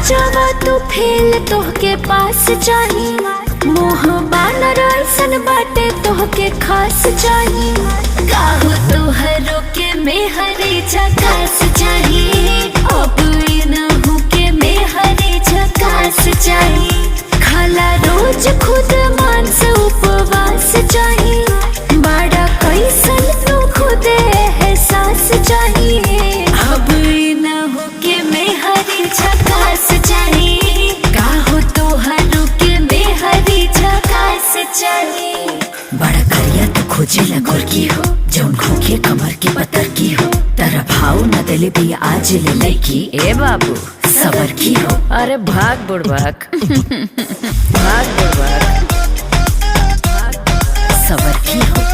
जावा तू फेल तोहके पास चाही, मोह बानर ऐसन बाटे तोहके खास चाही। काहो तोहरो के मेहरी झकास चाही, अब इनहु के मेहरी झकास चाही। खाला रोज खुद मांस उपवास चाही, बड़ा कैसन तू खुदे एहसास चाहिए। अब इनहु के मेहरी झकास चाही, काहो तोहरो के मेहरी झकास चाही। बड़ा करिया तो खोजे लगोर की हो, जौन खोखे कमर के पत्थर की हो। तारा भाव न दिले भी आज ले लैकी, ए बाबू सबर की हो। अरे भाग बुड़बक भाग बुड़बक सबर की हो।